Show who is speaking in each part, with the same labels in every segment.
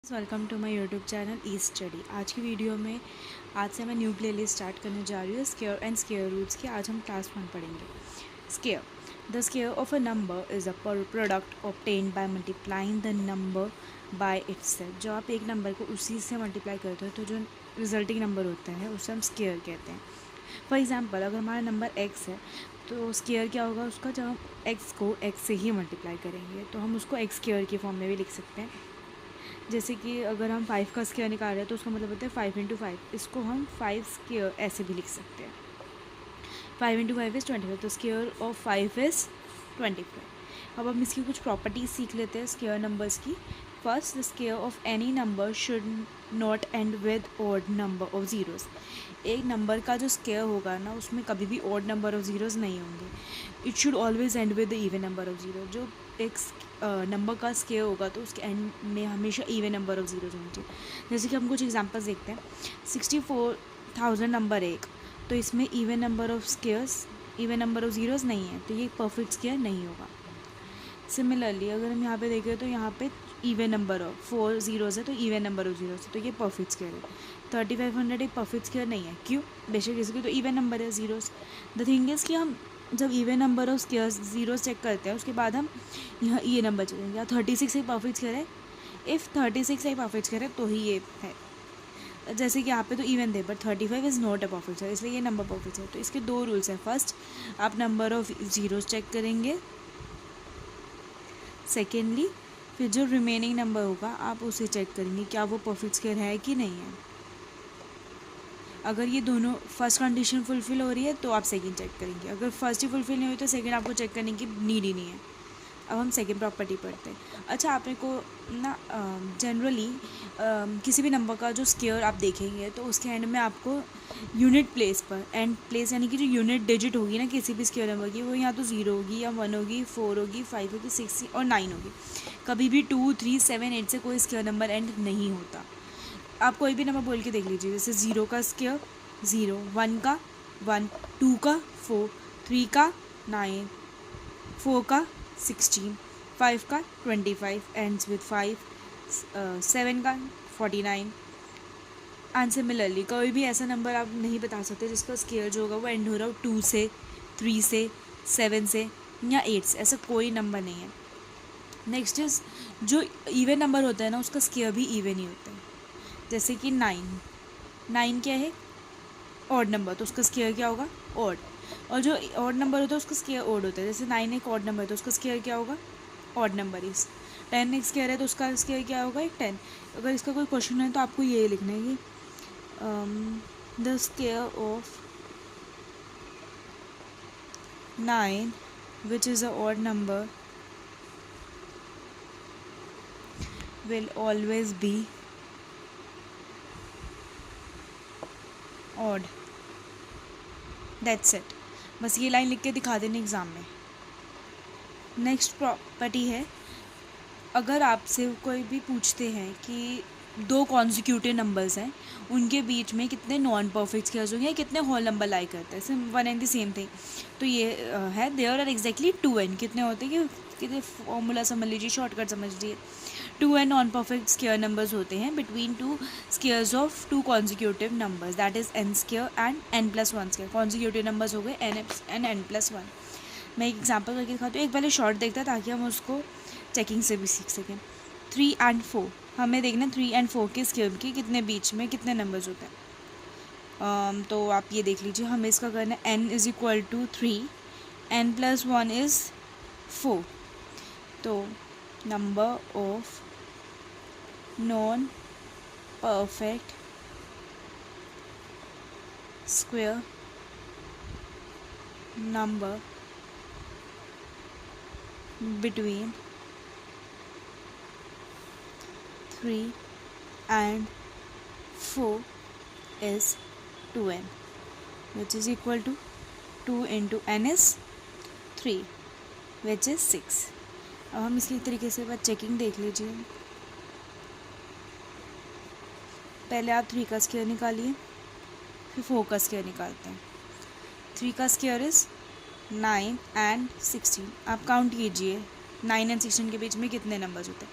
Speaker 1: Welcome to my YouTube channel e study. आज की video में आज से मैं न्यू प्लेलिस्ट स्टार्ट करने जा रही हूँ स्क्वायर एंड स्क्वायर रूट्स की। आज हम क्लास 1 पढ़ेंगे। Square, the square of a number is a product obtained by multiplying the number by itself. जो आप एक नंबर को उसी से मल्टीप्लाई करते हो तो जो रिजल्टिंग नंबर होता है उसे हम स्क्वायर कहते हैं। फॉर एग्जाम्पल, अगर हमारा नंबर एक्स है तो स्क्वायर क्या होगा उसका, जब हम एक्स को एक्स से ही मल्टीप्लाई करेंगे तो हम उसको एक्स स्क्वायर की फॉर्म में भी लिख सकते हैं। जैसे कि अगर हम 5 का स्क्वायर निकाल रहे हैं तो उसका मतलब होता है 5 इंटू 5। इसको हम 5 स्क्वायर ऐसे भी लिख सकते हैं। 5 इंटू 5 इज़ 25, तो स्क्वायर ऑफ 5 इज़ 25। अब हम इसकी कुछ प्रॉपर्टीज सीख लेते हैं स्क्वायर नंबर्स की। First, the square of any number should not and with odd number of zeros. एक नंबर का जो स्क्वायर होगा ना उसमें कभी भी ऑड नंबर ऑफ ज़ीरोज़ नहीं होंगे। It should always and with the even number of zero. जो एक नंबर का स्क्वायर होगा तो उसके एंड में हमेशा इवन नंबर ऑफ ज़ीरोज़ होने चाहिए। जैसे कि हम कुछ एग्जांपल्स देखते हैं। 64,000 नंबर एक, तो इसमें even number of squares, even number of zeros नहीं है, तो ये परफेक्ट स्क्वायर नहीं होगा। सिमिलरली अगर हम यहाँ पे देखें तो यहाँ पे इवन नंबर ऑफ 4 ज़ीरोज़ है तो इवन नंबर ऑफ ज़ीरोज़ है, तो ये परफेक्ट स्क्वायर है। 3500 एक परफेक्ट स्क्वायर नहीं है, क्यों? बेशक इसकी तो इवन नंबर है ज़ीरोज़। द थिंग इज़ कि हम जब even number of squares zeros check करते हैं उसके बाद हम यहाँ ये नंबर चलेंगे। या 36 एक परफेक्ट स्क्वायर है, इफ़ 36 एक परफेक्ट स्क्वायर है तो ही ये है। जैसे कि यहाँ पे तो इवन थे but 35 is not a perfect square, इसलिए ये नंबर परफेक्ट है। तो इसके दो रूल्स हैं। फर्स्ट, आप नंबर ऑफ ज़ीरोज़ चेक करेंगे। सेकेंडली, फिर जो रिमेनिंग नंबर होगा आप उसे चेक करेंगे क्या वो परफेक्ट स्क्वायर है कि नहीं है। अगर ये दोनों फर्स्ट कंडीशन फुलफिल हो रही है तो आप सेकंड चेक करेंगे। अगर फर्स्ट ही फुलफिल नहीं हुई तो सेकंड आपको चेक करने की नीड ही नहीं है। अब हम सेकंड प्रॉपर्टी पढ़ते हैं। अच्छा, आपने को ना जनरली किसी भी नंबर का जो स्क्वायर आप देखेंगे तो उसके एंड में आपको यूनिट प्लेस पर, एंड प्लेस यानी कि जो यूनिट डिजिट होगी ना किसी भी स्क्वायर नंबर की, वो या तो 0 होगी या 1 होगी, 4 होगी, 5 होगी, 6 और 9 होगी। कभी भी 2, 3, 7, 8 से कोई स्क्वायर नंबर एंड नहीं होता। आप कोई भी नंबर बोल के देख लीजिए, जैसे 0 का स्क्वायर 0, 1 का 1, 2 का 4, 3 का 9, 4 का 16, 5 का 25, एंड्स विद 5, 7 का 49। एंड सिमिलरली कोई भी ऐसा नंबर आप नहीं बता सकते जिसका स्क्वायर जो होगा वो एंड हो रहा हो 2 से, 3 से, 7 से या 8 से, ऐसा कोई नंबर नहीं है। नेक्स्ट इज, जो इवन नंबर होता है ना उसका स्क्वायर भी इवन ही होता है। जैसे कि 9 क्या है? ऑड नंबर, तो उसका स्क्वायर क्या होगा? ऑड। और जो ऑड नंबर होता है उसका स्क्वायर ऑड होता है। जैसे 9 एक ऑड नंबर है तो उसका स्क्वायर क्या होगा? Odd number is. 10 एक स्क्वायर है तो उसका स्क्वायर क्या होगा? एक 10। अगर इसका कोई क्वेश्चन है तो आपको ये लिखना है कि the square of 9 which is a odd number will always be odd. That's it. बस ये लाइन लिख के दिखा देने एग्ज़ाम में। नेक्स्ट प्रॉपर्टी है, अगर आपसे कोई भी पूछते हैं कि दो कॉन्जिक्यूटिव नंबर्स हैं उनके बीच में कितने नॉन परफेक्ट स्क्वायर्स होंगे या कितने होल नंबर लाई करते हैं, one and the same thing, तो ये है देयर आर एग्जैक्टली 2n। कितने होते हैं कि कितने फॉर्मूला समझ लीजिए, शॉर्टकट समझ लीजिए। 2n non perfect square numbers होते हैं between two squares of two consecutive numbers, that is n square and n+1 square. Consecutive numbers हो गए n एंड n+1। मैं एक एग्जाम्पल करके दिखाती हूँ। एक पहले शॉर्ट देखता है ताकि हम उसको चेकिंग से भी सीख सकें। 3 एंड 4, हमें देखना 3 एंड 4 के स्क्वायर के कितने बीच में कितने नंबर्स होते हैं। तो आप ये देख लीजिए, हमें इसका करना है n is equal to 3, n+1 is 4। तो number of non perfect square number between 3 and 4 is 2n, which is equal to 2 into n is 3, which is 6। अब हम इसी तरीके से बस चेकिंग देख लीजिए। पहले आप 3 का स्क्वायर निकालिए, फिर 4 का स्क्वायर निकालते हैं। 3 का स्क्वायर इज़ 9 एंड 16। आप काउंट कीजिए 9 एंड 16 के बीच में कितने नंबर्स होते हैं।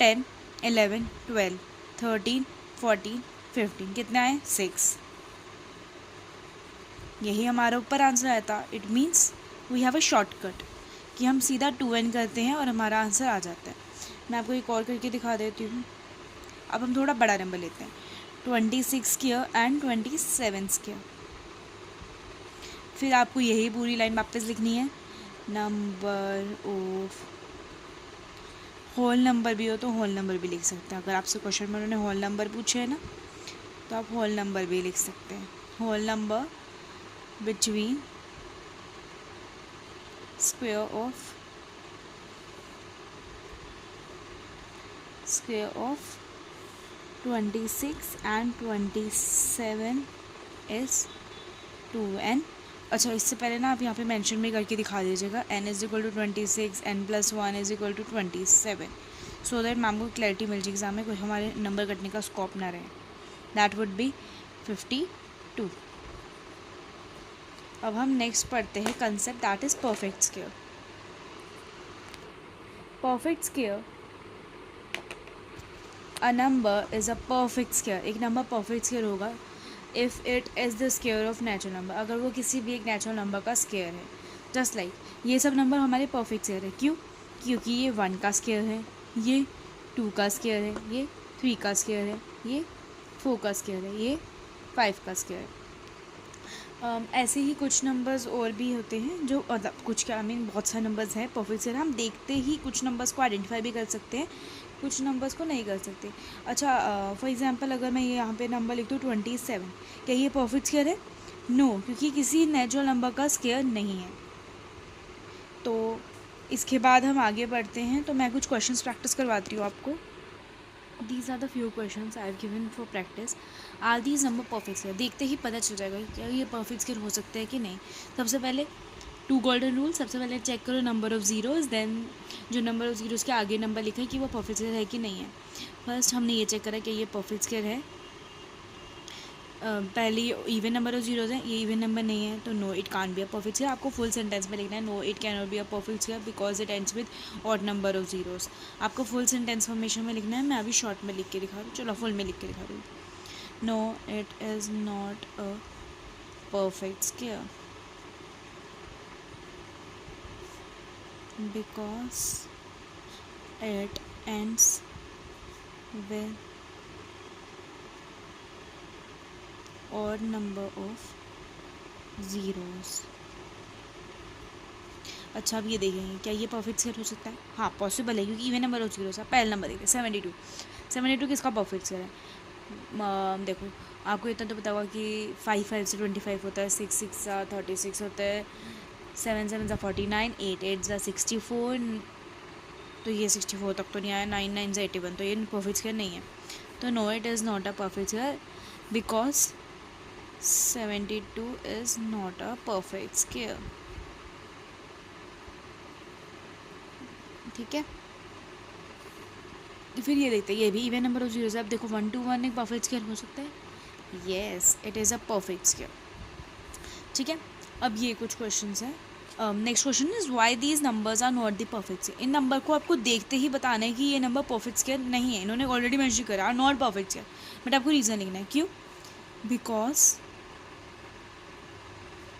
Speaker 1: 10, 11, 12, 13, 14, 15, कितना है 6। यही हमारा ऊपर आंसर आया था। It means we have a shortcut कि हम सीधा 2n करते हैं और हमारा आंसर आ जाता है। मैं आपको एक और करके दिखा देती हूँ। अब हम थोड़ा बड़ा नंबर लेते हैं, 26 स्क्वायर एंड 27 स्क्वायर। फिर आपको यही पूरी लाइन वापस लिखनी है। नंबर ऑफ, होल नंबर भी हो तो होल नंबर भी लिख सकते हैं। अगर आपसे क्वेश्चन में उन्होंने होल नंबर पूछे है ना, तो आप होल नंबर भी लिख सकते हैं। Whole number between square of 26 and 27 is 2n। अच्छा, इससे पहले ना आप यहाँ पे मेंशन भी करके दिखा दीजिएगा, n is equal to 26, n+1 is equal to 27, so that ma'am को क्लैरिटी मिल जाए एग्जाम में, कोई हमारे नंबर कटने का स्कोप ना रहे। That would be 52। अब हम नेक्स्ट पढ़ते हैं concept, that is perfect square. Perfect square, a number is a perfect square. एक नंबर परफेक्ट स्क्वायर होगा if it is the square of natural number, अगर वो किसी भी एक नेचुरल नंबर का स्क्वायर है। जस्ट लाइक ये सब नंबर हमारे परफेक्ट स्क्वायर है। क्यों? क्योंकि ये 1 का स्क्वायर है, ये 2 का स्क्वायर है, ये 3 का स्क्वायर है, ये 4 का स्क्वायर है, ये 5 का स्क्वायर है। ऐसे ही कुछ नंबर्स और भी होते हैं जो मतलब कुछ क्या बहुत सारे नंबर्स हैं परफेक्ट स्क्वायर। हम देखते ही कुछ नंबर्स को आइडेंटिफाई भी कर सकते हैं, कुछ नंबर्स को नहीं कर सकते। अच्छा, फॉर एग्जांपल अगर मैं ये यहाँ पे नंबर लिख दूँ 27, क्या ये परफेक्ट स्क्वायर है? नो, क्योंकि किसी नेचुरल नंबर का स्क्वायर नहीं है। तो इसके बाद हम आगे बढ़ते हैं, तो मैं कुछ क्वेश्चंस प्रैक्टिस करवाती हूँ आपको। These are the few questions I have given for practice. Are these number perfect square? देखते ही पता चल जाएगा क्या ये परफेक्ट स्क्वायर हो सकते हैं कि नहीं। सबसे पहले 2 गोल्डन रूल, सबसे पहले चेक करो नंबर ऑफ़ ज़ीरोज़, देन जो नंबर ऑफ़ ज़ीरोज़ के आगे नंबर लिखा है कि वो परफेक्ट स्क्वायर है कि नहीं है। फर्स्ट हमने ये चेक करा कि ये परफेक्ट स्क्वायर है। पहले इवन नंबर ऑफ जीरोज़ हैं, ये इवन नंबर नहीं है, तो no it can't be a perfect square. आपको फुल सेंटेंस में लिखना है, no it can not be a perfect square because it ends with odd number of zeros. आपको फुल सेंटेंस फॉर्मेशन में लिखना है। मैं अभी शॉर्ट में लिख के दिखा रही हूँ, चलो फुल में लिख के दिखा रही हूँ। No it is not a perfect square because it ends with odd number of zeros। अच्छा, अब ये देखेंगे क्या ये परफेक्ट स्क्वायर हो सकता है? हाँ, पॉसिबल है, क्योंकि इवन नंबर ऑफ जीरोस है। पहला नंबर देखिए 72। 72 किसका परफेक्ट स्क्वायर है? देखो, आपको इतना तो पता होगा कि 5 से 25 होता है, 6 से 36 होता है, 7 से 49, 8 से 64, तो ये 64 तक तो नहीं आया, 9 से 81, तो ये परफेक्ट स्क्वायर नहीं है। तो no it is not a perfect square because 72 is not a perfect square। ठीक है, फिर ये देखते हैं, ये भी इवन नंबर ऑफ जीरोस है। अब देखो 1 to 1 एक परफेक्ट स्क्वायर हो सकता है। Yes, it is a perfect square. ठीक है, अब ये कुछ क्वेश्चंस हैं। Next question is why these numbers are not the perfect square. इन नंबर को आपको देखते ही बताना है कि ये नंबर परफेक्ट स्क्वायर नहीं है। इन्होंने ऑलरेडी मेंशन करा नॉट परफेक्ट स्क्वायर, बट आपको रीज़न लिखना है। क्यों? Because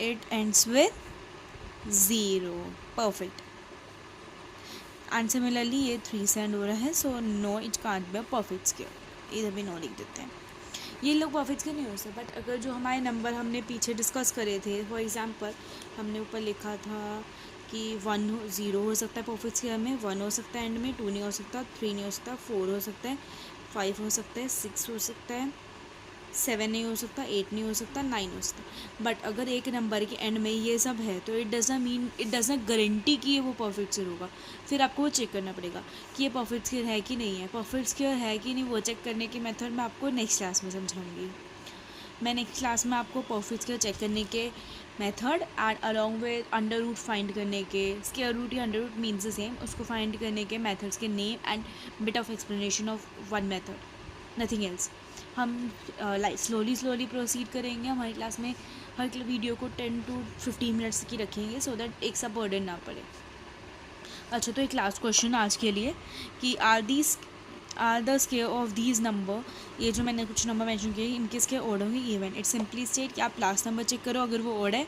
Speaker 1: it ends with 0, perfect। and similarly ये 3 से एंड हो रहा है, so no it can't be a perfect square। इधर भी नो लिख देते हैं। ये लोग परफेक्ट स्क्वायर नहीं हो सकते, बट अगर जो हमारे नंबर हमने पीछे डिस्कस करे थे, फॉर एग्जांपल हमने ऊपर लिखा था कि 1 0 हो सकता है परफेक्ट स्क्वायर में, 1 हो सकता है एंड में, 2 नहीं हो सकता, 3 नहीं हो सकता, 4 हो सकता है, 5 हो सकता है, 6 हो सकता है, 7 नहीं हो सकता, 8 नहीं हो सकता, 9 हो सकता। बट अगर एक नंबर के एंड में ये सब है तो इट डज नॉट गारंटी कि ये वो परफेक्ट स्क्वायर होगा। फिर आपको वो चेक करना पड़ेगा कि ये परफेक्ट स्क्वायर है कि नहीं है। परफेक्ट स्क्वायर है कि नहीं वो चेक करने की मेथड मैं आपको नेक्स्ट क्लास में समझाऊंगी। मैं नेक्स्ट क्लास में आपको परफेक्ट स्क्वायर चेक करने के method and along with under root find करने के, स्क्वायर रूट या under root means the same, उसको फाइंड करने के मेथड्स के name and bit of explanation of one method, nothing else. हम स्लोली प्रोसीड करेंगे। हमारी क्लास में हर वीडियो को 10 to 15 मिनट्स की रखेंगे, सो दैट एक सा बर्डन ना पड़े। अच्छा, तो एक लास्ट क्वेश्चन आज के लिए कि are the square of these number, ये जो मैंने कुछ नंबर मेंशन किए इनके स्क्वायर ऑड होंगे इवन। इट सिंपली स्टेट कि आप लास्ट नंबर चेक करो, अगर वो ऑड है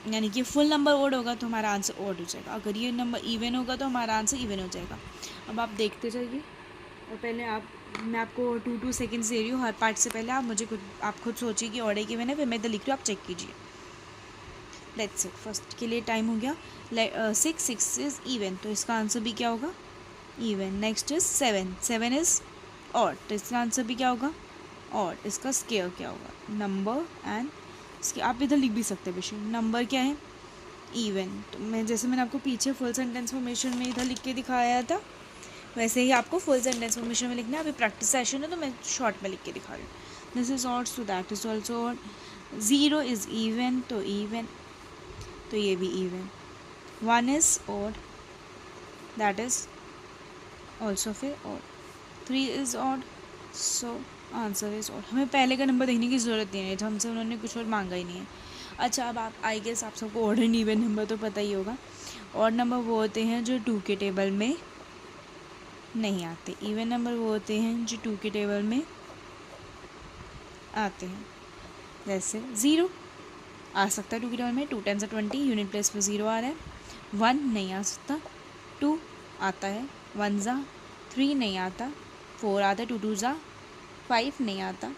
Speaker 1: यानी कि फुल नंबर ऑड होगा तो हमारा आंसर ऑड हो जाएगा, अगर ये नंबर इवन होगा तो हमारा आंसर इवन हो जाएगा। अब आप देखते जाइए और पहले मैं आपको 2 सेकेंड्स दे रही हूँ हर पार्ट से पहले। आप खुद सोचिए कि ऑड है कि मैंने, फिर मैं इधर लिख रही हूँ, आप चेक कीजिए। लेट्स से फर्स्ट के लिए टाइम हो गया 6 इज़ इवन, तो इसका आंसर भी क्या होगा, even. Next is 7 is odd, तो इसका आंसर भी क्या होगा, ऑड। इसका स्क्वायर क्या होगा, नंबर एंड आप इधर लिख भी सकते हैं बेशक, नंबर क्या है, इवन। तो मैंने आपको पीछे फुल सेंटेंस फॉर्मेशन में इधर लिख के दिखाया था, वैसे ही आपको फुल सेंटेंस फॉर्मेशन में लिखना है। अभी प्रैक्टिस सेशन है तो मैं शॉर्ट में लिख के दिखा रही हूँ। This is odd so that is also odd. 0 is even, तो इवन, तो ये भी even. 1 is odd, that is also फिर odd. 3 is odd, so answer is odd. हमें पहले का नंबर देखने की ज़रूरत नहीं है, तो हमसे उन्होंने कुछ और मांगा ही नहीं है। अच्छा, अब आप आई गेस आप सबको ऑड एंड इवन नंबर तो पता ही होगा। ऑड नंबर वो होते हैं जो 2 के टेबल में नहीं आते, इवन नंबर वो होते हैं जो 2 के टेबल में आते हैं। जैसे 0 आ सकता है 2 के टेबल में, 2 10 20, यूनिट प्लेस पर 0 आ रहा है। 1 नहीं आ सकता, 2 आता है, 1 ज़ा 3 नहीं आता, 4 आता है, 2 2 ज़ा 5 नहीं आता,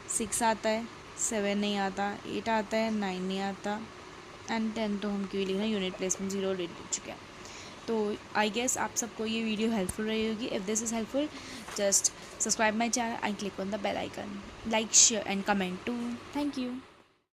Speaker 1: 6 आता है, 7 नहीं आता, 8 आता है, 9 नहीं आता, एंड 10 तो हम क्यों लिखना, यूनिट प्लेस में 0 लिख चुके हैं। तो आई गेस आप सबको ये वीडियो हेल्पफुल रही होगी। If this is helpful, just subscribe my channel and click on the bell icon, like share and comment too. Thank you.